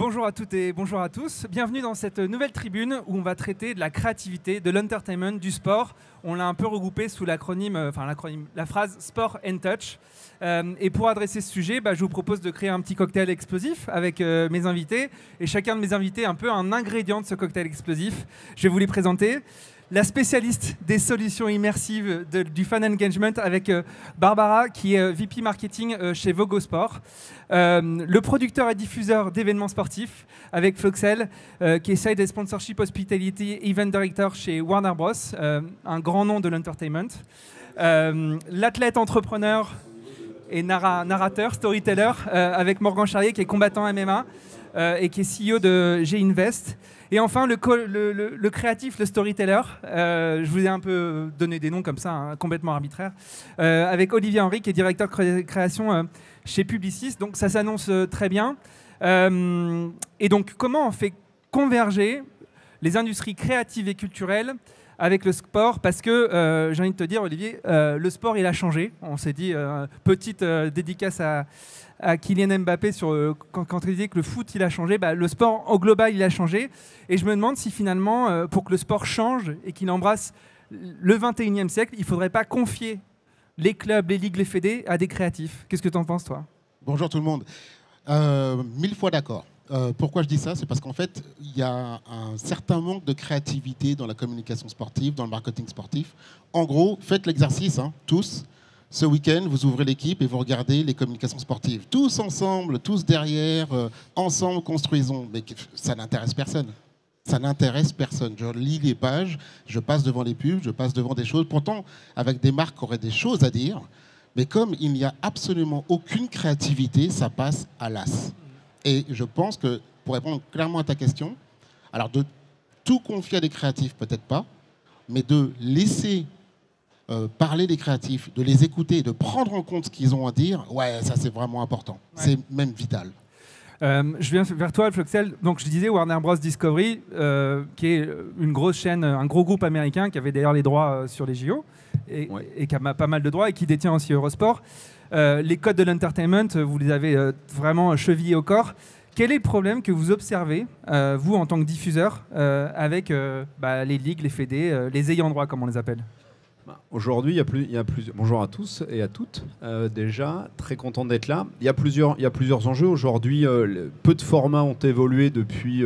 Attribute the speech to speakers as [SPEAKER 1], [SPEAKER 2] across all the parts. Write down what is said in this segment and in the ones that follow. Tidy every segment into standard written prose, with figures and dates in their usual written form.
[SPEAKER 1] Bonjour à toutes et bonjour à tous. Bienvenue dans cette nouvelle tribune où on va traiter de la créativité, de l'entertainment, du sport. On l'a un peu regroupé sous la phrase Sport and Touch. Et pour adresser ce sujet, je vous propose de créer un petit cocktail explosif avec mes invités. Et chacun de mes invités un peu un ingrédient de ce cocktail explosif. Je vais vous les présenter. La spécialiste des solutions immersives du fan engagement avec Barbara, qui est VP Marketing chez Vogo Sport. Le producteur et diffuseur d'événements sportifs avec Floxel, qui est Side Sponsorship Hospitality Event Director chez Warner Bros, un grand nom de l'entertainment. L'athlète entrepreneur et narrateur, storyteller, avec Morgan Charrier, qui est combattant MMA et qui est CEO de G-Invest. Et enfin, le créatif, le storyteller, je vous ai un peu donné des noms comme ça, complètement arbitraires, avec Olivier Henry, qui est directeur de création chez Publicis. Donc ça s'annonce très bien. Et donc, comment on fait converger les industries créatives et culturelles avec le sport? Parce que, j'ai envie de te dire, Olivier, le sport, il a changé. On s'est dit, petite dédicace à Kylian Mbappé quand il disait que le foot il a changé, le sport au global il a changé, et je me demande si finalement pour que le sport change et qu'il embrasse le 21e siècle, il ne faudrait pas confier les clubs, les ligues, les fédés à des créatifs. Qu'est-ce que tu en penses, toi?
[SPEAKER 2] Bonjour tout le monde. 1000 fois d'accord. Pourquoi je dis ça? C'est parce qu'en fait, il y a un certain manque de créativité dans la communication sportive, dans le marketing sportif. En gros, faites l'exercice, tous. Ce week-end, vous ouvrez l'équipe et vous regardez les communications sportives. Tous ensemble, tous derrière, ensemble, construisons. Mais ça n'intéresse personne. Ça n'intéresse personne. Je lis les pages, je passe devant les pubs, je passe devant des choses. Pourtant, avec des marques qui auraient des choses à dire. Mais comme il n'y a absolument aucune créativité, ça passe à l'as. Et je pense que, pour répondre clairement à ta question, alors de tout confier à des créatifs, peut-être pas, mais de laisser parler des créatifs, de les écouter, de prendre en compte ce qu'ils ont à dire, ouais, ça c'est vraiment important. Ouais. C'est même vital.
[SPEAKER 1] Je viens vers toi, Floxel. Donc je disais Warner Bros Discovery, qui est une grosse chaîne, un gros groupe américain qui avait d'ailleurs les droits sur les JO et qui a pas mal de droits et qui détient aussi Eurosport. Les codes de l'entertainment, vous les avez vraiment chevillés au corps. Quel est le problème que vous observez, vous en tant que diffuseur, avec les ligues, les fédés, les ayants droit, comme on les appelle?
[SPEAKER 3] Aujourd'hui, il y a plusieurs. Bonjour à tous et à toutes. Déjà, très content d'être là. Il y a plusieurs enjeux. Aujourd'hui, peu de formats ont évolué depuis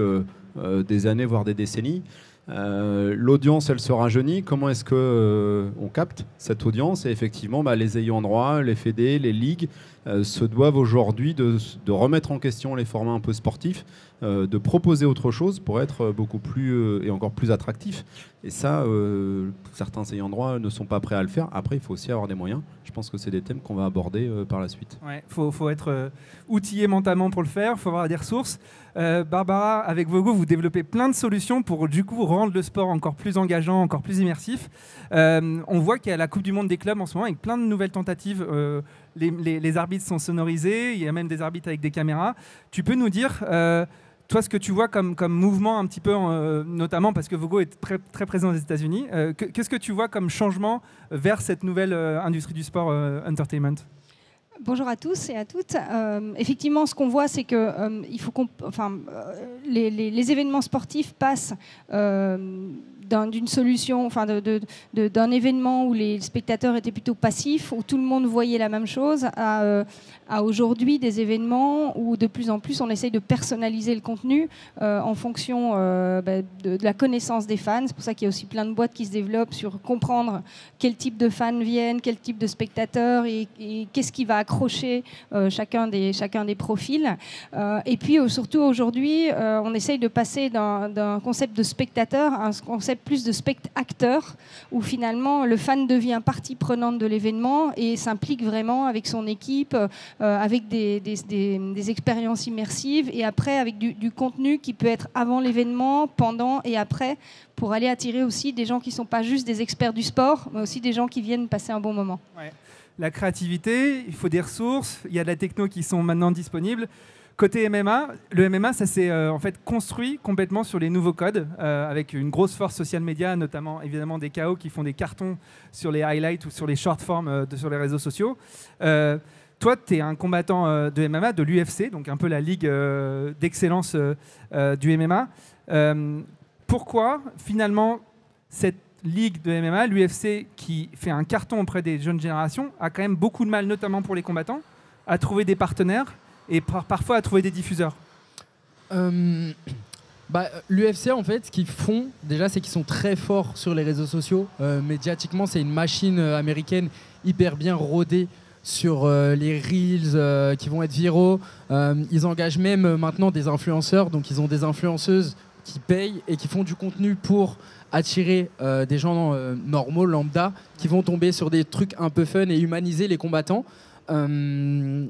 [SPEAKER 3] des années, voire des décennies. L'audience, elle se rajeunit. Comment est-ce qu'on capte cette audience? Et effectivement, les ayants droit, les fédés, les ligues se doivent aujourd'hui de remettre en question les formats un peu sportifs, de proposer autre chose pour être beaucoup plus et encore plus attractif. Et ça, certains ayants droit ne sont pas prêts à le faire. Après, il faut aussi avoir des moyens. Je pense que c'est des thèmes qu'on va aborder par la suite.
[SPEAKER 1] Ouais, faut être outillé mentalement pour le faire. Il faut avoir des ressources. Barbara, avec Vogo, vous développez plein de solutions pour du coup rendre le sport encore plus engageant, encore plus immersif. On voit qu'il y a la Coupe du Monde des clubs en ce moment avec plein de nouvelles tentatives. Les arbitres sont sonorisés. Il y a même des arbitres avec des caméras. Tu peux nous dire... toi, ce que tu vois comme mouvement un petit peu, notamment parce que Vogo est très, très présent aux États-Unis, qu'est-ce que tu vois comme changement vers cette nouvelle industrie du sport entertainment?
[SPEAKER 4] Bonjour à tous et à toutes. Effectivement, ce qu'on voit, c'est que il faut les événements sportifs passent d'une solution, d'un événement où les spectateurs étaient plutôt passifs, où tout le monde voyait la même chose, à aujourd'hui des événements où de plus en plus on essaye de personnaliser le contenu en fonction de la connaissance des fans. C'est pour ça qu'il y a aussi plein de boîtes qui se développent sur comprendre quel type de fans viennent, quel type de spectateurs et qu'est-ce qui va accrocher chacun des profils. Et puis surtout aujourd'hui, on essaye de passer d'un concept de spectateur à un concept plus de spectateur, où finalement le fan devient partie prenante de l'événement et s'implique vraiment avec son équipe, avec des expériences immersives, et après avec du contenu qui peut être avant l'événement, pendant et après, pour aller attirer aussi des gens qui ne sont pas juste des experts du sport, mais aussi des gens qui viennent passer un bon moment.
[SPEAKER 1] Ouais. La créativité, il faut des ressources, il y a de la techno qui sont maintenant disponibles. Côté MMA, le MMA, ça s'est en fait construit complètement sur les nouveaux codes, avec une grosse force social media, notamment évidemment des KO qui font des cartons sur les highlights ou sur les short forms sur les réseaux sociaux. Toi, tu es un combattant de MMA, de l'UFC, donc un peu la ligue d'excellence du MMA. Pourquoi, finalement, cette ligue de MMA, l'UFC, qui fait un carton auprès des jeunes générations, a quand même beaucoup de mal, notamment pour les combattants, à trouver des partenaires et parfois à trouver des diffuseurs?
[SPEAKER 5] L'UFC, en fait, ce qu'ils font, déjà, c'est qu'ils sont très forts sur les réseaux sociaux. Médiatiquement, c'est une machine américaine hyper bien rodée sur les reels qui vont être viraux. Ils engagent même maintenant des influenceurs, donc ils ont des influenceuses qui payent et qui font du contenu pour attirer des gens normaux, lambda, qui vont tomber sur des trucs un peu fun et humaniser les combattants. Les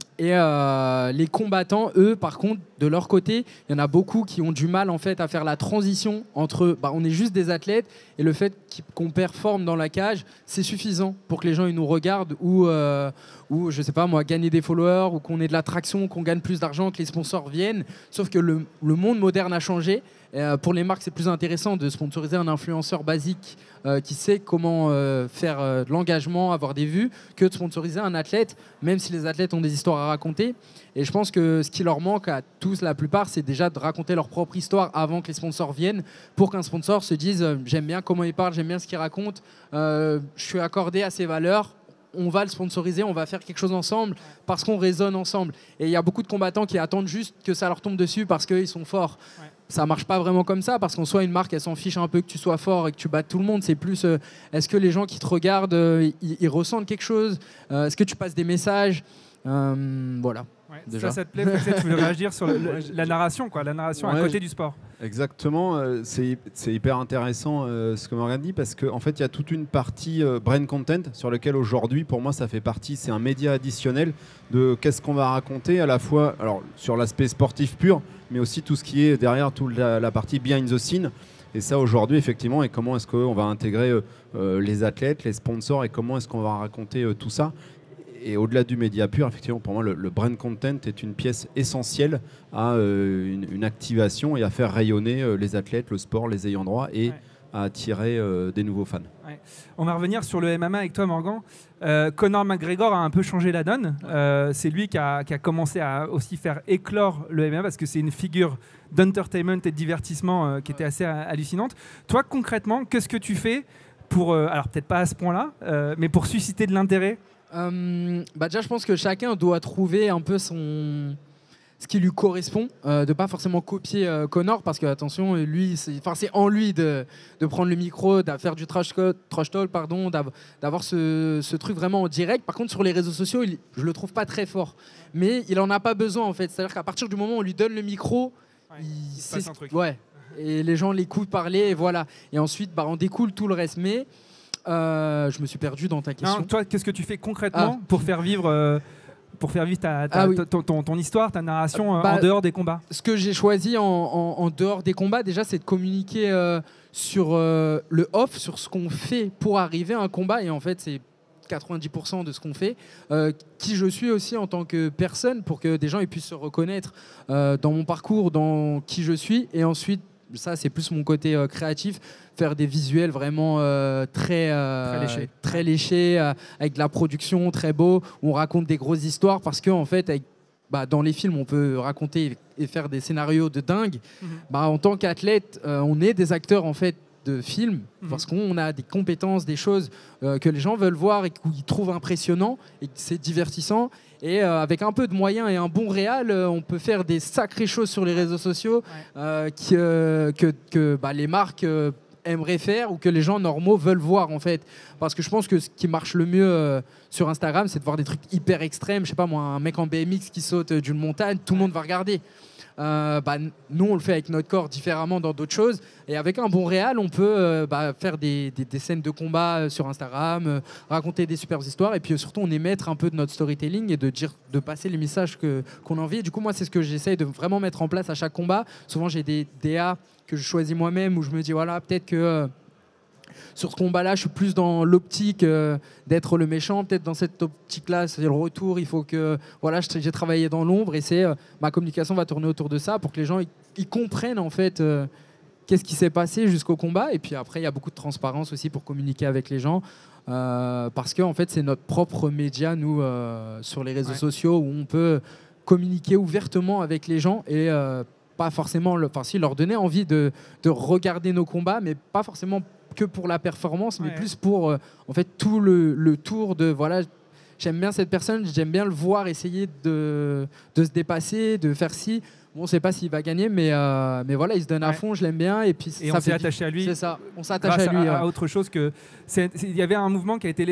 [SPEAKER 5] combattants, eux, par contre, de leur côté, il y en a beaucoup qui ont du mal en fait à faire la transition entre on est juste des athlètes et le fait qu'on performe dans la cage, c'est suffisant pour que les gens ils nous regardent ou je sais pas moi, gagner des followers ou qu'on ait de l'attraction, qu'on gagne plus d'argent, que les sponsors viennent. Sauf que le monde moderne a changé. Pour les marques, c'est plus intéressant de sponsoriser un influenceur basique qui sait comment faire de l'engagement, avoir des vues, que de sponsoriser un athlète, même si les athlètes ont des histoires à raconter. Et je pense que ce qui leur manque à tous, la plupart, c'est déjà de raconter leur propre histoire avant que les sponsors viennent, pour qu'un sponsor se dise j'aime bien comment il parle, j'aime bien ce qu'il raconte, je suis accordé à ses valeurs. On va le sponsoriser, on va faire quelque chose ensemble parce qu'on résonne ensemble. Et il y a beaucoup de combattants qui attendent juste que ça leur tombe dessus parce qu'ils sont forts. Ouais. Ça marche pas vraiment comme ça parce qu'en soi, une marque, elle s'en fiche un peu que tu sois fort et que tu battes tout le monde. C'est plus, est-ce que les gens qui te regardent, ils ressentent quelque chose? Est-ce que tu passes des messages? Voilà.
[SPEAKER 1] Ouais, déjà. Ça te plaît? Peut-être tu veux réagir sur la narration, quoi, la narration à côté du sport.
[SPEAKER 3] Exactement, c'est hyper intéressant ce que Morgan dit parce qu'en fait il y a toute une partie brand content sur lequel aujourd'hui pour moi ça fait partie, c'est un média additionnel de qu'est-ce qu'on va raconter à la fois alors, sur l'aspect sportif pur mais aussi tout ce qui est derrière toute la partie behind the scene et ça aujourd'hui effectivement et comment est-ce qu'on va intégrer les athlètes, les sponsors et comment est-ce qu'on va raconter tout ça. Et au-delà du média pur, effectivement, pour moi, le brand content est une pièce essentielle à une activation et à faire rayonner les athlètes, le sport, les ayants droit et à attirer des nouveaux fans.
[SPEAKER 1] Ouais. On va revenir sur le MMA avec toi, Morgan. Conor McGregor a un peu changé la donne. C'est lui qui a commencé à aussi faire éclore le MMA parce que c'est une figure d'entertainment et de divertissement qui était assez hallucinante. Toi, concrètement, qu'est-ce que tu fais pour, alors peut-être pas à ce point-là, mais pour susciter de l'intérêt?
[SPEAKER 5] Déjà, je pense que chacun doit trouver un peu ce qui lui correspond, de pas forcément copier Conor, parce que attention, lui, c'est en lui de prendre le micro, de faire du trash talk, pardon, d'avoir ce truc vraiment en direct. Par contre, sur les réseaux sociaux, je le trouve pas très fort, mais il en a pas besoin en fait. C'est-à-dire qu'à partir du moment où on lui donne le micro,
[SPEAKER 1] il se passe un truc.
[SPEAKER 5] Ouais. Et les gens l'écoutent parler, et voilà. Et ensuite, on découle tout le reste, mais je me suis perdu dans ta question.
[SPEAKER 1] Non, toi, qu'est-ce que tu fais concrètement pour faire vivre ton histoire, ta narration en dehors des combats? Ce
[SPEAKER 5] que j'ai choisi en dehors des combats, déjà, c'est de communiquer sur le off, sur ce qu'on fait pour arriver à un combat. Et en fait, c'est 90% de ce qu'on fait. Qui je suis aussi en tant que personne, pour que des gens puissent se reconnaître dans mon parcours, dans qui je suis. Et ensuite, ça, c'est plus mon côté créatif, faire des visuels vraiment très léchés, avec de la production très beau, où on raconte des grosses histoires, parce qu'en fait, dans les films, on peut raconter et faire des scénarios de dingue. En tant qu'athlète, on est des acteurs en fait de films, parce qu'on a des compétences, des choses que les gens veulent voir et qu'ils trouvent impressionnants, et que c'est divertissant. Et avec un peu de moyens et un bon réal, on peut faire des sacrées choses sur les réseaux sociaux que les marques aimeraient faire ou que les gens normaux veulent voir en fait. Parce que je pense que ce qui marche le mieux sur Instagram, c'est de voir des trucs hyper extrêmes. Je sais pas moi, un mec en BMX qui saute d'une montagne, tout le monde va regarder. Nous, on le fait avec notre corps différemment dans d'autres choses. Et avec un bon réal, on peut faire des scènes de combat sur Instagram, raconter des superbes histoires. Et puis surtout, on est maître un peu de notre storytelling et de passer les messages qu'on a envie. Et du coup, moi, c'est ce que j'essaye de vraiment mettre en place à chaque combat. Souvent, j'ai des DA que je choisis moi-même où je me dis, voilà, peut-être que... sur ce combat-là, je suis plus dans l'optique d'être le méchant. Peut-être dans cette optique-là, c'est le retour. Il faut que j'ai travaillé dans l'ombre et ma communication va tourner autour de ça pour que les gens ils comprennent en fait qu'est-ce qui s'est passé jusqu'au combat. Et puis après, il y a beaucoup de transparence aussi pour communiquer avec les gens. Parce que en fait, c'est notre propre média, nous, sur les réseaux sociaux, où on peut communiquer ouvertement avec les gens et pas forcément, si leur donner envie de regarder nos combats, mais pas forcément que pour la performance, mais plus pour en fait tout le tour de voilà. J'aime bien cette personne, j'aime bien le voir essayer de se dépasser, de faire ci. Bon, on ne sait pas s'il va gagner, mais voilà, il se donne à fond, je l'aime bien. Et puis
[SPEAKER 1] on s'est attaché à lui.
[SPEAKER 5] C'est ça, on s'attache à lui.
[SPEAKER 1] À autre chose que. Il y avait un mouvement qui a été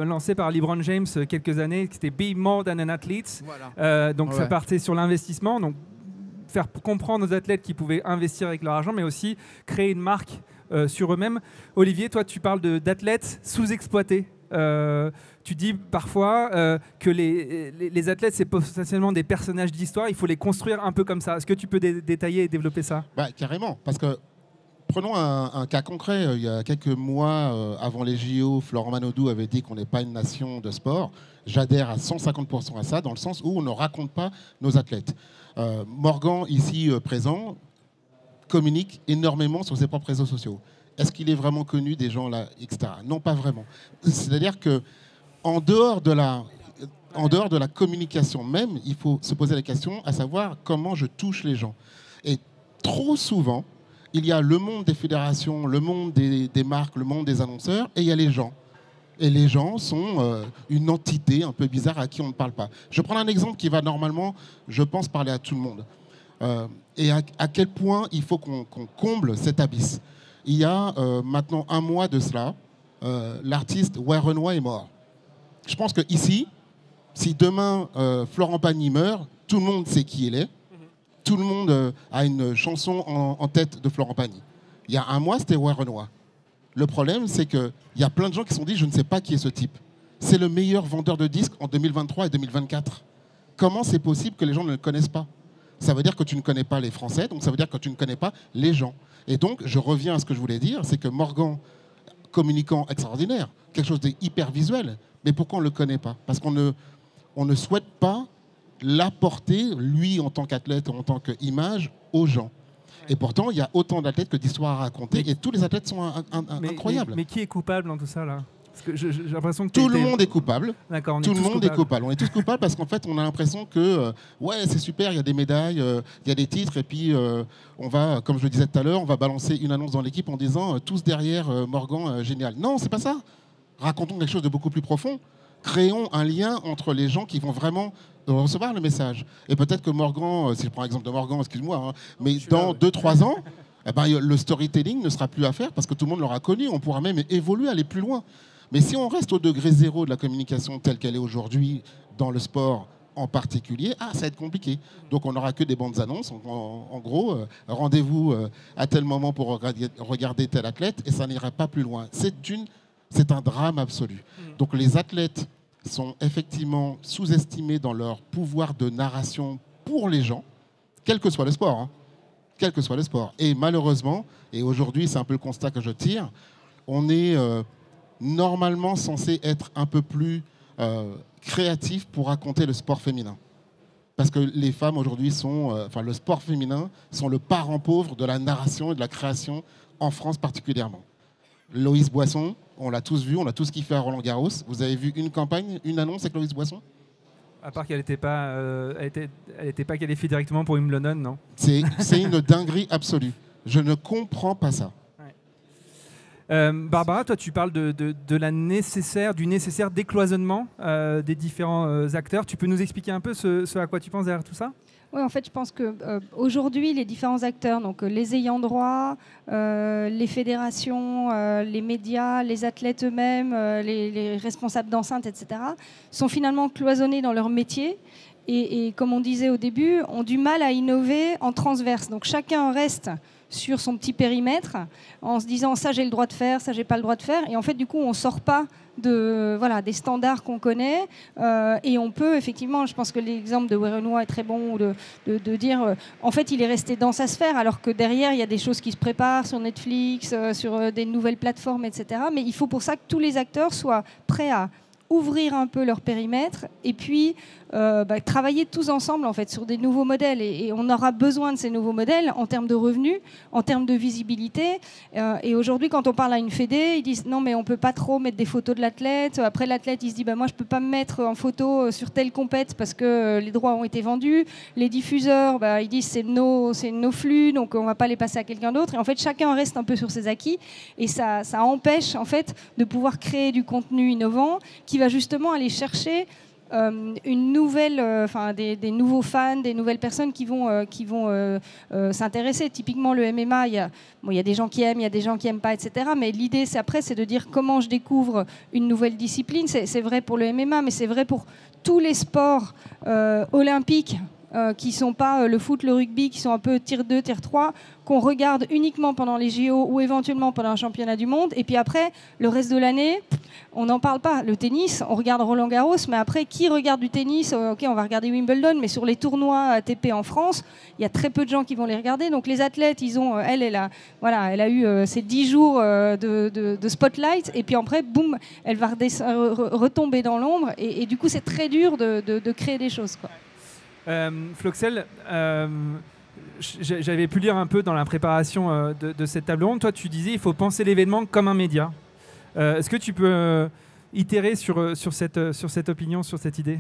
[SPEAKER 1] lancé par LeBron James quelques années, qui était Be More Than an Athlete. Voilà. Donc ça partait sur l'investissement, donc faire comprendre aux athlètes qu'ils pouvaient investir avec leur argent, mais aussi créer une marque sur eux-mêmes. Olivier, toi, tu parles d'athlètes sous-exploités. Tu dis parfois que les athlètes, c'est potentiellement des personnages d'histoire, il faut les construire un peu comme ça. Est-ce que tu peux détailler et développer ça ?
[SPEAKER 2] Carrément, parce que prenons un cas concret. Il y a quelques mois, avant les JO, Florent Manodou avait dit qu'on n'est pas une nation de sport. J'adhère à 150% à ça, dans le sens où on ne raconte pas nos athlètes. Morgan, ici présent, communique énormément sur ses propres réseaux sociaux. Est-ce qu'il est vraiment connu des gens là, etc. Non, pas vraiment. C'est-à-dire que en dehors de la communication même, il faut se poser la question à savoir comment je touche les gens. Et trop souvent, il y a le monde des fédérations, le monde des marques, le monde des annonceurs, et il y a les gens. Et les gens sont une entité un peu bizarre à qui on ne parle pas. Je prends un exemple qui va normalement, je pense, parler à tout le monde. Et à quel point il faut qu'on comble cet abysse. Il y a maintenant un mois de cela, l'artiste Werenoi est mort. Je pense qu'ici, si demain Florent Pagny meurt, tout le monde sait qui il est. Tout le monde a une chanson en tête de Florent Pagny. Il y a un mois, c'était Werenoi. Le problème, c'est qu'il y a plein de gens qui se sont dit « je ne sais pas qui est ce type ». C'est le meilleur vendeur de disques en 2023 et 2024. Comment c'est possible que les gens ne le connaissent pas ? Ça veut dire que tu ne connais pas les Français, donc ça veut dire que tu ne connais pas les gens. Et donc, je reviens à ce que je voulais dire, c'est que Morgan, communicant extraordinaire, quelque chose d'hyper visuel, mais pourquoi on ne le connaît pas ? Parce qu'on ne souhaite pas l'apporter, lui, en tant qu'athlète, en tant qu'image, aux gens. Et pourtant, il y a autant d'athlètes que d'histoires à raconter, et tous les athlètes sont incroyables.
[SPEAKER 1] Mais qui est coupable dans tout ça, là ? Parce que j'ai l'impression que
[SPEAKER 2] tout le monde est coupable.
[SPEAKER 1] D'accord,
[SPEAKER 2] tout le monde est coupable. On est tous coupables parce qu'en fait, on a l'impression que ouais, c'est super, il y a des médailles, il y a des titres, et puis on va, comme je le disais tout à l'heure, on va balancer une annonce dans l'équipe en disant tous derrière Morgan, génial. Non, c'est pas ça. Racontons quelque chose de beaucoup plus profond. Créons un lien entre les gens qui vont vraiment recevoir le message. Et peut-être que Morgan, si je prends l'exemple de Morgan, excuse-moi, hein, mais dans 2-3 ans, eh ben, le storytelling ne sera plus à faire parce que tout le monde l'aura connu. On pourra même évoluer, aller plus loin. Mais si on reste au degré zéro de la communication telle qu'elle est aujourd'hui dans le sport en particulier, ça va être compliqué. Donc on n'aura que des bandes annonces. En gros, rendez-vous à tel moment pour regarder tel athlète et ça n'ira pas plus loin. C'est un drame absolu. Donc les athlètes sont effectivement sous-estimés dans leur pouvoir de narration pour les gens, quel que soit le sport. Hein. Quel que soit le sport. Et malheureusement, et aujourd'hui c'est un peu le constat que je tire, on est normalement censé être un peu plus créatif pour raconter le sport féminin. Parce que les femmes aujourd'hui sont, le sport féminin sont le parent pauvre de la narration et de la création en France particulièrement. Loïs Boisson, on l'a tous vu, on l'a tous kiffé à Roland-Garros. Vous avez vu une campagne, une annonce avec Loïs Boisson ?
[SPEAKER 1] À part qu'elle n'était pas, qualifiée directement pour Wimbledon, non ?
[SPEAKER 2] C'est une dinguerie absolue. Je ne comprends pas ça.
[SPEAKER 1] Barbara, toi, tu parles du nécessaire décloisonnement des différents acteurs. Tu peux nous expliquer un peu ce à quoi tu penses derrière tout ça ?
[SPEAKER 4] Oui, en fait, je pense qu'aujourd'hui, les différents acteurs, donc les ayants droit, les fédérations, les médias, les athlètes eux-mêmes, les responsables d'enceintes, etc., sont finalement cloisonnés dans leur métier et, comme on disait au début, ont du mal à innover en transverse. Donc chacun reste sur son petit périmètre en se disant ça j'ai le droit de faire, ça j'ai pas le droit de faire, et en fait du coup on sort pas des standards qu'on connaît et on peut effectivement, je pense que l'exemple de Werenoi est très bon de dire en fait il est resté dans sa sphère alors que derrière il y a des choses qui se préparent sur Netflix, sur des nouvelles plateformes, etc. Mais il faut pour ça que tous les acteurs soient prêts à ouvrir un peu leur périmètre et puis travailler tous ensemble en fait sur des nouveaux modèles et on aura besoin de ces nouveaux modèles en termes de revenus, en termes de visibilité et aujourd'hui quand on parle à une fédé, ils disent non mais on peut pas trop mettre des photos de l'athlète, après l'athlète il se dit moi je peux pas me mettre en photo sur telle compète parce que les droits ont été vendus, les diffuseurs ils disent c'est nos flux donc on va pas les passer à quelqu'un d'autre et en fait chacun reste un peu sur ses acquis et ça empêche en fait de pouvoir créer du contenu innovant qui va justement aller chercher une nouvelle, des nouveaux fans, des nouvelles personnes qui vont s'intéresser. Typiquement le MMA, il y a des gens qui aiment, il y a des gens qui n'aiment pas, etc. Mais l'idée, c'est de dire comment je découvre une nouvelle discipline. C'est vrai pour le MMA, mais c'est vrai pour tous les sports olympiques qui ne sont pas le foot, le rugby, qui sont un peu tier 2, tier 3, qu'on regarde uniquement pendant les JO ou éventuellement pendant un championnat du monde. Et puis après, le reste de l'année, on n'en parle pas. Le tennis, on regarde Roland Garros, mais après, qui regarde du tennis? Ok, on va regarder Wimbledon, mais sur les tournois ATP en France, il y a très peu de gens qui vont les regarder. Donc les athlètes, elle a eu ces 10 jours de spotlight, et puis après, boum, elle va retomber dans l'ombre. Et du coup, c'est très dur de créer des choses, quoi.
[SPEAKER 1] Floxel, j'avais pu lire un peu dans la préparation de cette table ronde. Toi, tu disais il faut penser l'événement comme un média. Est-ce que tu peux itérer sur cette opinion, sur cette idée?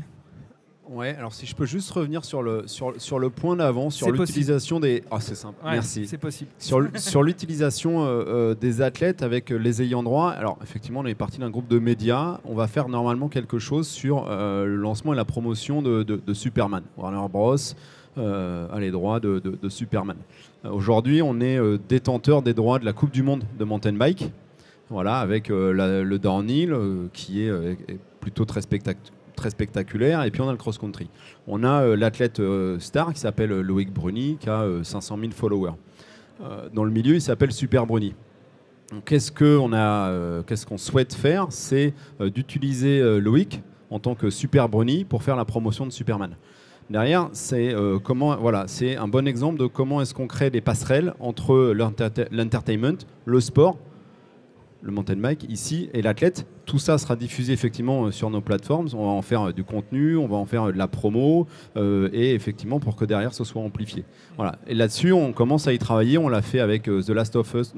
[SPEAKER 3] Ouais, alors si je peux juste revenir sur le point d'avant, sur l'utilisation des... Ah, c'est simple,
[SPEAKER 1] ouais,
[SPEAKER 3] merci.
[SPEAKER 1] C'est possible.
[SPEAKER 3] Sur l'utilisation des athlètes avec les ayants droit, alors effectivement, on est parti d'un groupe de médias. On va faire normalement quelque chose sur le lancement et la promotion de Superman. Warner Bros. A les droits de Superman. Aujourd'hui, on est détenteur des droits de la Coupe du Monde de mountain bike, voilà, avec le downhill qui est plutôt très spectaculaire, et puis on a le cross-country. On a l'athlète star qui s'appelle Loïc Bruni, qui a 500 000 followers. Dans le milieu, il s'appelle Super Bruni. Qu'est-ce qu'on souhaite faire? C'est d'utiliser Loïc en tant que Super Bruni pour faire la promotion de Superman. Derrière, c'est un bon exemple de comment est-ce qu'on crée des passerelles entre l'entertainment, le sport, le mountain bike ici et l'athlète. Tout ça sera diffusé effectivement sur nos plateformes. On va en faire du contenu, on va en faire de la promo et effectivement pour que derrière ce soit amplifié. Voilà. Et là-dessus, on commence à y travailler. On l'a fait avec The Last of Us,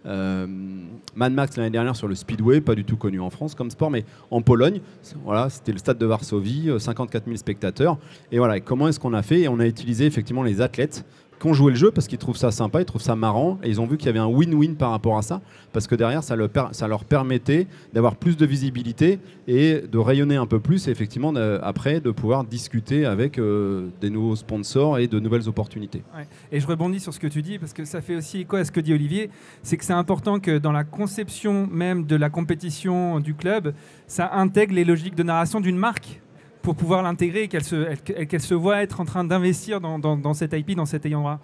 [SPEAKER 3] Mad Max l'année dernière sur le Speedway, pas du tout connu en France comme sport, mais en Pologne. Voilà, c'était le stade de Varsovie, 54 000 spectateurs. Et voilà, et comment est-ce qu'on a fait? Et on a utilisé effectivement les athlètes qui ont joué le jeu parce qu'ils trouvent ça sympa, ils trouvent ça marrant, et ils ont vu qu'il y avait un win-win par rapport à ça, parce que derrière, ça leur permettait d'avoir plus de visibilité et de rayonner un peu plus, et effectivement, après, de pouvoir discuter avec des nouveaux sponsors et de nouvelles opportunités.
[SPEAKER 1] Ouais. Et je rebondis sur ce que tu dis, parce que ça fait aussi écho à ce que dit Olivier, c'est que c'est important que dans la conception même de la compétition du club, ça intègre les logiques de narration d'une marque, pour pouvoir l'intégrer et qu'elle se voit être en train d'investir dans cette IP, dans cet ayant droit.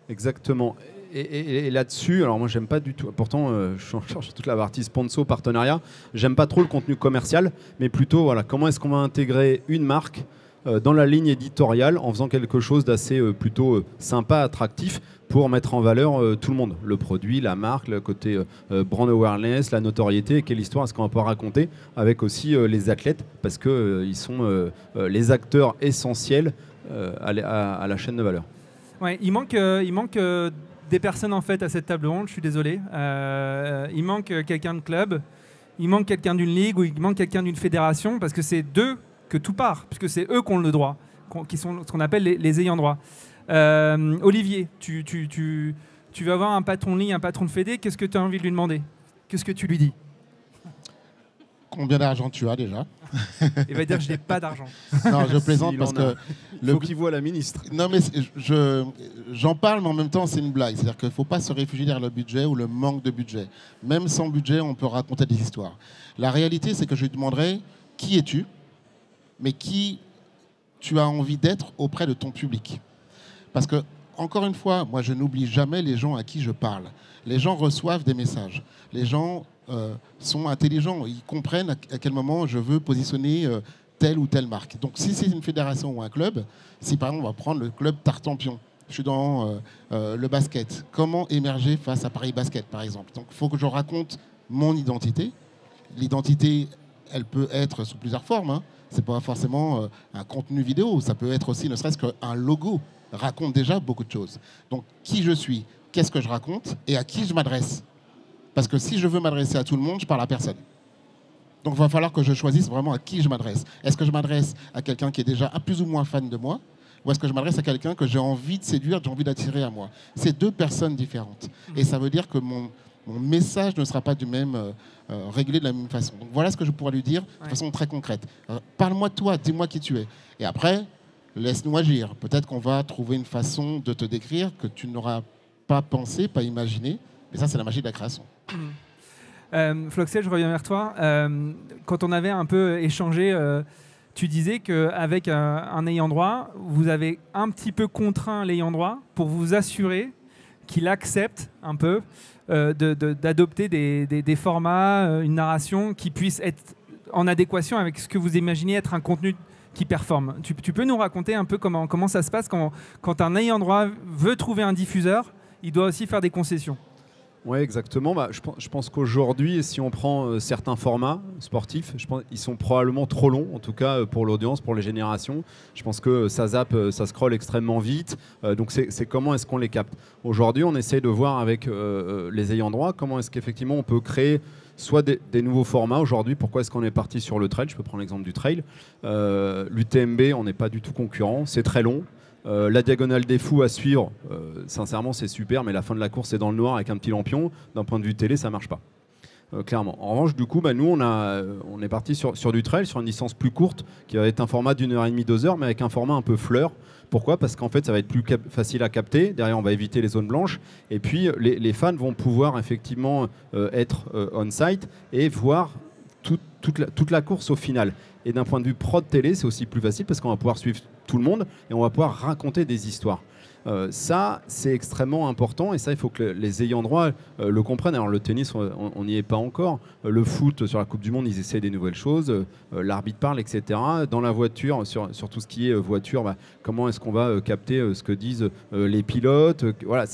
[SPEAKER 3] Exactement. Et là-dessus, alors moi j'aime pas du tout, pourtant je suis en charge de toute la partie sponsor, partenariat, j'aime pas trop le contenu commercial, mais plutôt voilà, comment est-ce qu'on va intégrer une marque dans la ligne éditoriale en faisant quelque chose d'assez plutôt sympa, attractif, pour mettre en valeur tout le monde, le produit, la marque, le côté brand awareness, la notoriété, et quelle histoire est-ce qu'on va pouvoir raconter avec aussi les athlètes, parce qu'ils sont les acteurs essentiels à la chaîne de valeur.
[SPEAKER 1] Ouais, il manque des personnes en fait à cette table ronde, je suis désolé. Il manque quelqu'un de club, il manque quelqu'un d'une ligue, ou il manque quelqu'un d'une fédération, parce que c'est d'eux que tout part, puisque c'est eux qui ont le droit, qui sont ce qu'on appelle les ayants droit. Olivier, tu vas avoir un patron de ligne, un patron de fédé, qu'est-ce que tu as envie de lui demander? Qu'est-ce que tu lui dis?
[SPEAKER 2] Combien d'argent tu as déjà?
[SPEAKER 1] Il va dire je n'ai pas d'argent.
[SPEAKER 2] Non, je plaisante parce que...
[SPEAKER 3] Il faut qu'il voit la ministre.
[SPEAKER 2] Non, mais j'en parle, mais en même temps, c'est une blague. C'est-à-dire qu'il ne faut pas se réfugier derrière le budget ou le manque de budget. Même sans budget, on peut raconter des histoires. La réalité, c'est que je lui demanderai qui es-tu, mais qui tu as envie d'être auprès de ton public. Parce que, encore une fois, moi, je n'oublie jamais les gens à qui je parle. Les gens reçoivent des messages. Les gens sont intelligents. Ils comprennent à quel moment je veux positionner telle ou telle marque. Donc, si c'est une fédération ou un club, si par exemple, on va prendre le club Tartampion, je suis dans le basket. Comment émerger face à Paris Basket, par exemple? Donc, il faut que je raconte mon identité. L'identité, elle peut être sous plusieurs formes. Hein. C'est pas forcément un contenu vidéo, ça peut être aussi ne serait-ce qu'un logo raconte déjà beaucoup de choses. Donc qui je suis, qu'est-ce que je raconte et à qui je m'adresse. Parce que si je veux m'adresser à tout le monde, je parle à personne. Donc il va falloir que je choisisse vraiment à qui je m'adresse. Est-ce que je m'adresse à quelqu'un qui est déjà un plus ou moins fan de moi, ou est-ce que je m'adresse à quelqu'un que j'ai envie de séduire, j'ai envie d'attirer à moi. C'est deux personnes différentes. Et ça veut dire que mon message ne sera pas du même régulé de la même façon. Donc voilà ce que je pourrais lui dire de façon très concrète. Parle-moi de toi, dis-moi qui tu es. Et après, laisse-nous agir. Peut-être qu'on va trouver une façon de te décrire que tu n'auras pas pensé, pas imaginé. Mais ça, c'est la magie de la création.
[SPEAKER 1] Floxel, je reviens vers toi. Quand on avait un peu échangé, tu disais qu'avec un ayant droit, vous avez un petit peu contraint l'ayant droit pour vous assurer qu'il accepte un peu d'adopter des formats, une narration qui puisse être en adéquation avec ce que vous imaginez être un contenu qui performe. Tu peux nous raconter un peu comment ça se passe quand un ayant droit veut trouver un diffuseur, il doit aussi faire des concessions.
[SPEAKER 3] Oui, exactement. Je pense qu'aujourd'hui, si on prend certains formats sportifs, je pense qu'ils sont probablement trop longs, en tout cas pour l'audience, pour les générations. Je pense que ça zappe, ça scrolle extrêmement vite. Donc c'est comment est-ce qu'on les capte. Aujourd'hui, on essaye de voir avec les ayants droit comment est-ce qu'effectivement on peut créer soit des nouveaux formats. Aujourd'hui, pourquoi est-ce qu'on est parti sur le trail? Je peux prendre l'exemple du trail. L'UTMB, on n'est pas du tout concurrent. C'est très long. La diagonale des fous à suivre, sincèrement c'est super, mais la fin de la course est dans le noir avec un petit lampion. D'un point de vue télé, ça marche pas, clairement. En revanche, du coup, nous on est parti sur du trail, sur une distance plus courte, qui va être un format d'1h30, 2 heures, mais avec un format un peu fleur. Pourquoi? Parce qu'en fait, ça va être plus facile à capter. Derrière, on va éviter les zones blanches. Et puis, les fans vont pouvoir effectivement être on-site et voir toute la course au final. Et d'un point de vue prod télé, c'est aussi plus facile parce qu'on va pouvoir suivre tout le monde et on va pouvoir raconter des histoires. Ça, c'est extrêmement important et ça, il faut que les ayants droit le comprennent. Alors le tennis, on n'y est pas encore. Le foot, sur la Coupe du Monde, ils essaient des nouvelles choses. L'arbitre parle, etc. Dans la voiture, sur tout ce qui est voiture, comment est-ce qu'on va capter ce que disent les pilotes. Voilà,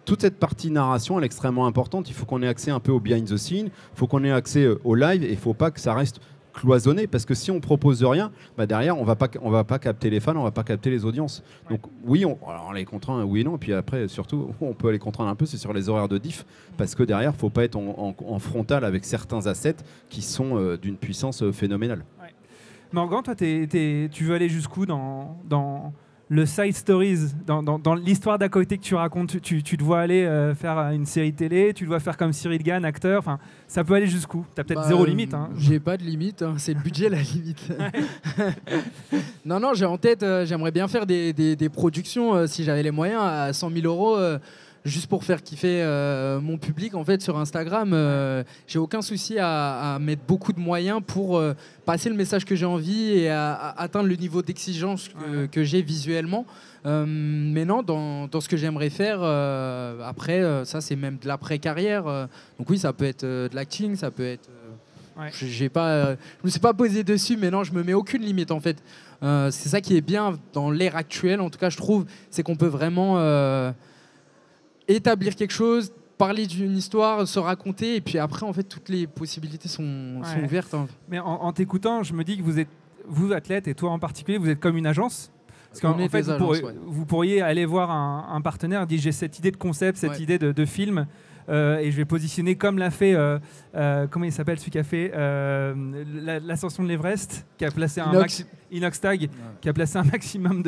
[SPEAKER 3] toute cette partie narration, elle est extrêmement importante. Il faut qu'on ait accès un peu au behind the scene. Il faut qu'on ait accès au live et il ne faut pas que ça reste cloisonné, parce que si on propose rien, derrière on va pas capter les fans, on va pas capter les audiences. Donc oui, on les contraint, oui et non, et puis après surtout on peut les contraindre un peu, c'est sur les horaires de diff, parce que derrière faut pas être en frontal avec certains assets qui sont d'une puissance phénoménale.
[SPEAKER 1] Ouais. Morgan, toi tu veux aller jusqu'où dans le side stories, dans l'histoire d'à côté que tu racontes? Tu te vois aller faire une série télé, tu te vois faire comme Cyril Gann, acteur, enfin, ça peut aller jusqu'où? Tu as peut-être zéro limite. Hein.
[SPEAKER 5] J'ai pas de limite, hein. C'est le budget la limite. Non, j'ai en tête, j'aimerais bien faire des productions, si j'avais les moyens, à 100 000 euros. Juste pour faire kiffer mon public en fait sur Instagram. J'ai aucun souci à mettre beaucoup de moyens pour passer le message que j'ai envie et à atteindre le niveau d'exigence que j'ai visuellement. Mais non, dans ce que j'aimerais faire après, ça c'est même de l'après-carrière. Donc oui, ça peut être de l'acting, ça peut être... Je me suis pas posé dessus, mais non, je me mets aucune limite en fait. C'est ça qui est bien dans l'ère actuelle, en tout cas je trouve, c'est qu'on peut vraiment... établir quelque chose, parler d'une histoire, se raconter, et puis après, en fait, toutes les possibilités sont ouvertes. Hein.
[SPEAKER 1] Mais en t'écoutant, je me dis que vous athlètes, et toi en particulier, vous êtes comme une agence. Parce qu'en fait, vous pourriez aller voir un partenaire, dire j'ai cette idée de concept, cette idée de film, et je vais positionner comme l'a fait, comment il s'appelle celui qui a fait l'ascension de l'Everest, qui a placé Inoxtag, qui a placé un maximum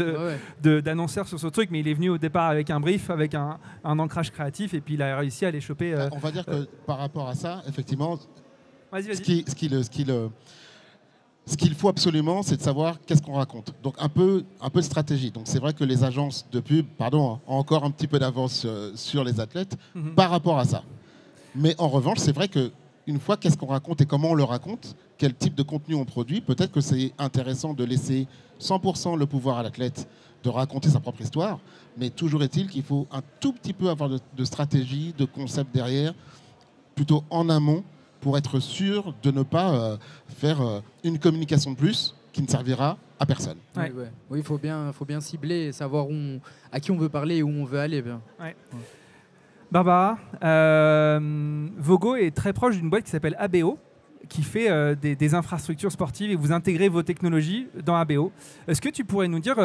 [SPEAKER 1] d'annonceurs sur ce truc, mais il est venu au départ avec un brief, avec un ancrage créatif, et puis il a réussi à les choper.
[SPEAKER 2] On va dire que par rapport à ça, effectivement,
[SPEAKER 1] vas-y.
[SPEAKER 2] Ce qu'il faut absolument, c'est de savoir qu'est-ce qu'on raconte. Donc un peu de stratégie. Donc c'est vrai que les agences de pub, ont encore un petit peu d'avance sur les athlètes par rapport à ça. Mais en revanche, c'est vrai qu'une fois qu'est-ce qu'on raconte et comment on le raconte, quel type de contenu on produit, peut-être que c'est intéressant de laisser 100% le pouvoir à l'athlète de raconter sa propre histoire. Mais toujours est-il qu'il faut un tout petit peu avoir de stratégie, de concept derrière, plutôt en amont, pour être sûr de ne pas faire une communication de plus qui ne servira à personne.
[SPEAKER 5] Ouais. Oui, il faut bien cibler et savoir à qui on veut parler et où on veut aller.
[SPEAKER 1] Barbara, Vogo est très proche d'une boîte qui s'appelle ABO, qui fait des infrastructures sportives et vous intégrez vos technologies dans ABO. Est-ce que tu pourrais nous dire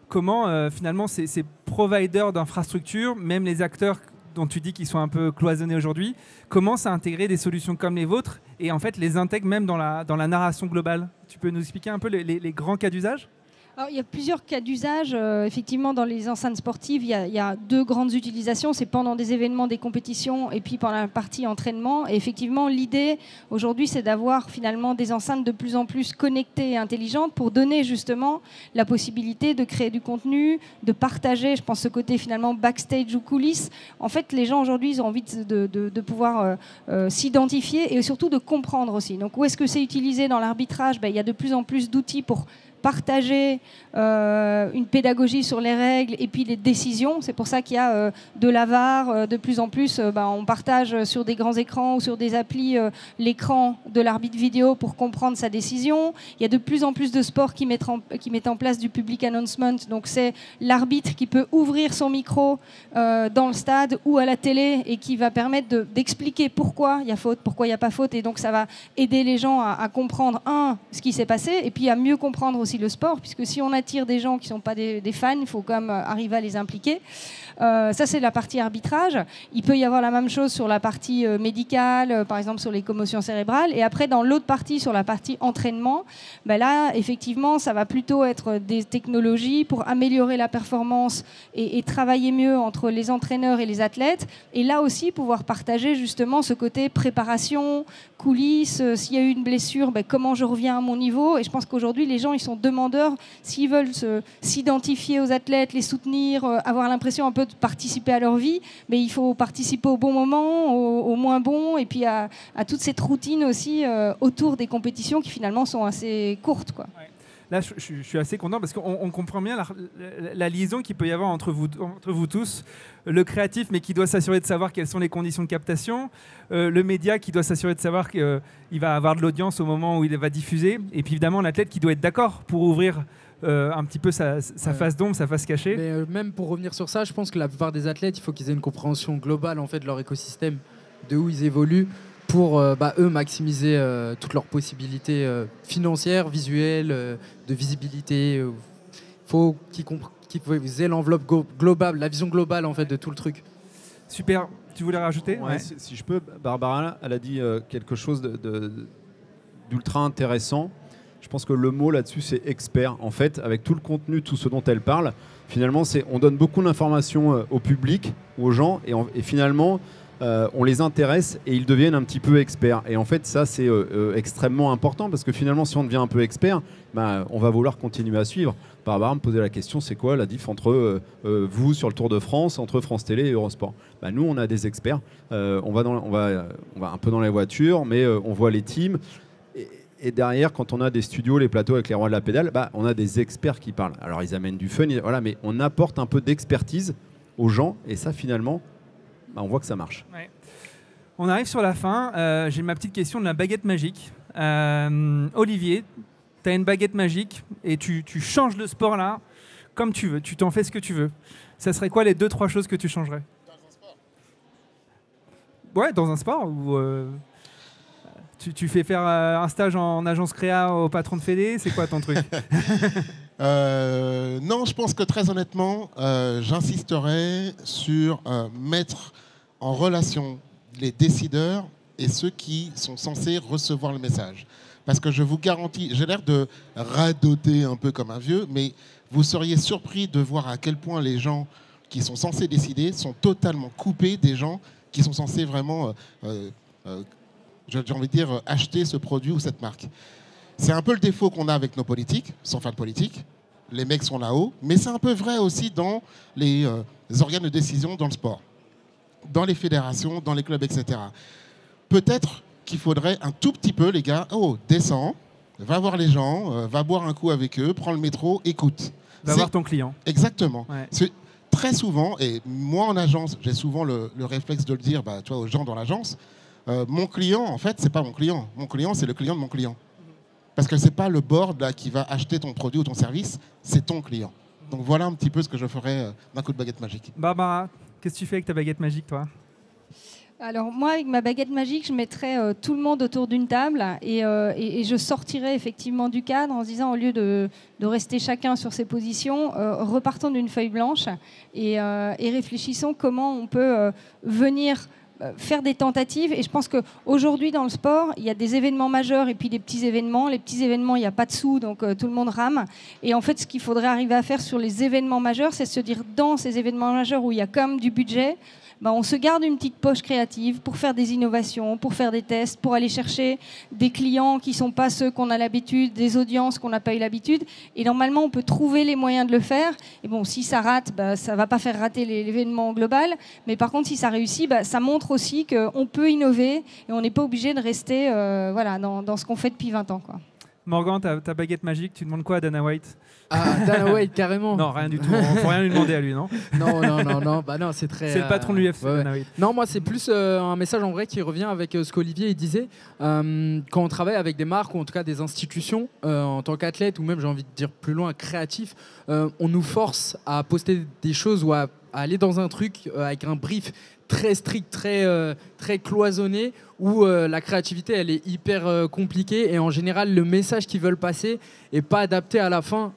[SPEAKER 1] comment finalement ces providers d'infrastructures, même les acteurs dont tu dis qu'ils sont un peu cloisonnés aujourd'hui, commencent à intégrer des solutions comme les vôtres et en fait les intègrent même dans la narration globale? Tu peux nous expliquer un peu les grands cas d'usage?
[SPEAKER 4] Alors, il y a plusieurs cas d'usage. Effectivement, dans les enceintes sportives, il y a deux grandes utilisations. C'est pendant des événements, des compétitions, et puis pendant la partie entraînement. Et effectivement, l'idée aujourd'hui, c'est d'avoir finalement des enceintes de plus en plus connectées et intelligentes pour donner justement la possibilité de créer du contenu, de partager, je pense, ce côté finalement backstage ou coulisses. En fait, les gens aujourd'hui, ils ont envie de pouvoir s'identifier et surtout de comprendre aussi. Donc, où est-ce que c'est utilisé dans l'arbitrage? Il y a de plus en plus d'outils pour partager une pédagogie sur les règles et puis les décisions. C'est pour ça qu'il y a de la VAR. De plus en plus, on partage sur des grands écrans ou sur des applis l'écran de l'arbitre vidéo pour comprendre sa décision. Il y a de plus en plus de sports qui mettent en place du public announcement. Donc c'est l'arbitre qui peut ouvrir son micro dans le stade ou à la télé et qui va permettre d'expliquer pourquoi il y a faute, pourquoi il n'y a pas faute. Et donc ça va aider les gens à comprendre, ce qui s'est passé et puis à mieux comprendre aussi le sport, puisque si on attire des gens qui ne sont pas des fans, il faut quand même arriver à les impliquer. Ça, c'est la partie arbitrage. Il peut y avoir la même chose sur la partie médicale, par exemple sur les commotions cérébrales. Et après, dans l'autre partie, sur la partie entraînement, là, effectivement, ça va plutôt être des technologies pour améliorer la performance et travailler mieux entre les entraîneurs et les athlètes. Et là aussi, pouvoir partager justement ce côté préparation, coulisses, s'il y a eu une blessure, comment je reviens à mon niveau. Et je pense qu'aujourd'hui, les gens, ils sont demandeurs, s'ils veulent s'identifier aux athlètes, les soutenir, avoir l'impression un peu de participer à leur vie, mais il faut participer au bon moment, au moins bon, et puis à toute cette routine aussi autour des compétitions qui finalement sont assez courtes, quoi.
[SPEAKER 1] Ouais. Là, je suis assez content parce qu'on comprend bien la liaison qu'il peut y avoir entre vous tous. Le créatif, mais qui doit s'assurer de savoir quelles sont les conditions de captation. Le média, qui doit s'assurer de savoir qu'il va avoir de l'audience au moment où il va diffuser. Et puis évidemment, l'athlète qui doit être d'accord pour ouvrir un petit peu sa face d'ombre, sa face cachée.
[SPEAKER 5] Mais même pour revenir sur ça, je pense que la plupart des athlètes, il faut qu'ils aient une compréhension globale en fait, de leur écosystème, de où ils évoluent, pour eux maximiser toutes leurs possibilités financières, visuelles, de visibilité. Il faut qu'ils aient l'enveloppe globale, la vision globale en fait, de tout le truc.
[SPEAKER 1] Super. Tu voulais rajouter?
[SPEAKER 3] Ouais. Si je peux, Barbara, elle a dit quelque chose d'ultra intéressant. Je pense que le mot là-dessus, c'est expert. En fait, avec tout le contenu, tout ce dont elle parle, finalement, on donne beaucoup d'informations au public, aux gens, et finalement, on les intéresse et ils deviennent un petit peu experts. Et en fait, ça, c'est extrêmement important parce que finalement, si on devient un peu expert, on va vouloir continuer à suivre. Barbara me posait la question, c'est quoi la diff entre vous sur le Tour de France, entre France Télé et Eurosport? Nous, on a des experts. On va un peu dans les voitures, mais on voit les teams. Et derrière, quand on a des studios, les plateaux avec les rois de la pédale, on a des experts qui parlent. Alors, ils amènent du fun, voilà, mais on apporte un peu d'expertise aux gens. Et ça, finalement, on voit que ça marche.
[SPEAKER 1] Ouais. On arrive sur la fin. J'ai ma petite question de la baguette magique. Olivier, tu as une baguette magique et tu changes le sport là comme tu veux. Tu t'en fais ce que tu veux. Ça serait quoi les 2-3 choses que tu changerais?
[SPEAKER 2] Dans un sport?
[SPEAKER 1] Ouais, dans un sport ou tu fais faire un stage en agence créa au patron de Fédé, c'est quoi ton truc?
[SPEAKER 2] Non, je pense que très honnêtement, j'insisterai sur mettre en relation les décideurs et ceux qui sont censés recevoir le message. Parce que je vous garantis, j'ai l'air de radoter un peu comme un vieux, mais vous seriez surpris de voir à quel point les gens qui sont censés décider sont totalement coupés des gens qui sont censés vraiment, j'ai envie de dire, acheter ce produit ou cette marque. C'est un peu le défaut qu'on a avec nos politiques, sans faire de politique. Les mecs sont là-haut, mais c'est un peu vrai aussi dans les organes de décision dans le sport, dans les fédérations, dans les clubs, etc. Peut-être qu'il faudrait un tout petit peu, les gars, descends, va voir les gens, va boire un coup avec eux, prends le métro, écoute.
[SPEAKER 1] Va voir ton client.
[SPEAKER 2] Exactement.
[SPEAKER 1] Ouais.
[SPEAKER 2] Très souvent, et moi en agence, j'ai souvent le réflexe de le dire tu vois, aux gens dans l'agence, mon client, en fait, c'est pas mon client. Mon client, c'est le client de mon client. Parce que c'est pas le board là, qui va acheter ton produit ou ton service, c'est ton client. Donc voilà un petit peu ce que je ferais d'un coup de baguette magique.
[SPEAKER 1] Barbara, qu'est-ce que tu fais avec ta baguette magique, toi?
[SPEAKER 4] Alors moi, avec ma baguette magique, je mettrais tout le monde autour d'une table et je sortirais effectivement du cadre en se disant, au lieu de rester chacun sur ses positions, repartons d'une feuille blanche et réfléchissons comment on peut venir faire des tentatives. Et je pense qu'aujourd'hui, dans le sport, il y a des événements majeurs et puis des petits événements. Les petits événements, il n'y a pas de sous, donc tout le monde rame. Et en fait, ce qu'il faudrait arriver à faire sur les événements majeurs, c'est se dire, dans ces événements majeurs où il y a quand même du budget, on se garde une petite poche créative pour faire des innovations, pour faire des tests, pour aller chercher des clients qui ne sont pas ceux qu'on a l'habitude, des audiences qu'on n'a pas eu l'habitude. Et normalement, on peut trouver les moyens de le faire. Et bon, si ça rate, ça ne va pas faire rater l'événement global. Mais par contre, si ça réussit, ça montre aussi qu'on peut innover et on n'est pas obligé de rester dans ce qu'on fait depuis 20 ans, quoi.
[SPEAKER 1] Morgan, ta baguette magique, tu demandes quoi à Dana White?
[SPEAKER 5] Ah, Dana White, carrément.
[SPEAKER 1] Non, rien du tout. Il ne faut rien lui demander à lui, non?
[SPEAKER 5] Non. Bah non, c'est très.
[SPEAKER 1] C'est le patron de l'UFC,
[SPEAKER 5] ouais.
[SPEAKER 1] Dana White.
[SPEAKER 5] Non, moi, c'est plus un message en vrai qui revient avec ce qu'Olivier disait. Quand on travaille avec des marques ou en tout cas des institutions, en tant qu'athlète ou même, j'ai envie de dire plus loin, créatif, on nous force à poster des choses ou à aller dans un truc avec un brief très strict, très cloisonné, où la créativité elle est hyper compliquée et en général le message qu'ils veulent passer n'est pas adapté à la fin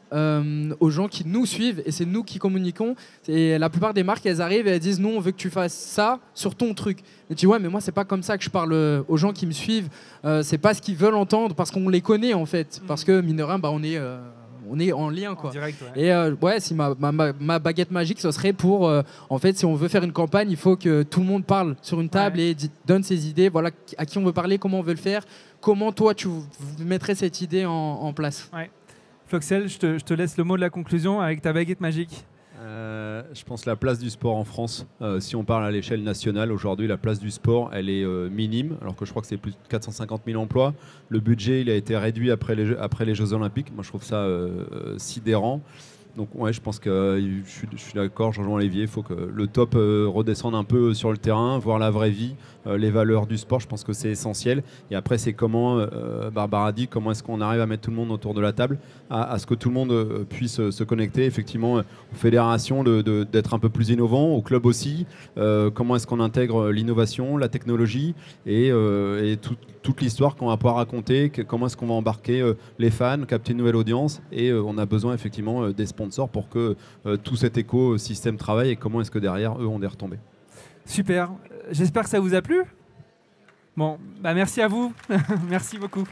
[SPEAKER 5] aux gens qui nous suivent et c'est nous qui communiquons. Et la plupart des marques elles arrivent et elles disent nous on veut que tu fasses ça sur ton truc. Mais tu vois mais moi c'est pas comme ça que je parle aux gens qui me suivent, c'est pas ce qu'ils veulent entendre parce qu'on les connaît en fait, parce que mine de rien on est en lien quoi.
[SPEAKER 1] En direct,
[SPEAKER 5] ouais. Et si ma baguette magique ce serait pour en fait si on veut faire une campagne il faut que tout le monde parle sur une table et donne ses idées, voilà à qui on veut parler, comment on veut le faire, comment toi tu mettrais cette idée en place.
[SPEAKER 1] Ouais. Floxel, je te laisse le mot de la conclusion avec ta baguette magique.
[SPEAKER 3] Je pense la place du sport en France, si on parle à l'échelle nationale, aujourd'hui la place du sport elle est minime, alors que je crois que c'est plus de 450 000 emplois. Le budget il a été réduit après les Jeux Olympiques. Moi je trouve ça sidérant. Donc ouais, je pense que je suis d'accord, je rejoins Olivier, il faut que le top redescende un peu sur le terrain, voir la vraie vie, les valeurs du sport, je pense que c'est essentiel. Et après c'est comment, Barbara dit, comment est-ce qu'on arrive à mettre tout le monde autour de la table, à ce que tout le monde puisse se connecter, effectivement, aux fédérations d'être un peu plus innovants, au club aussi, comment est-ce qu'on intègre l'innovation, la technologie et toute l'histoire qu'on va pouvoir raconter, comment est-ce qu'on va embarquer les fans, capter une nouvelle audience et on a besoin effectivement des sponsors pour que tout cet écosystème travaille et comment est-ce que derrière eux ont des retombées.
[SPEAKER 1] Super, j'espère que ça vous a plu. Bon, merci à vous, merci beaucoup.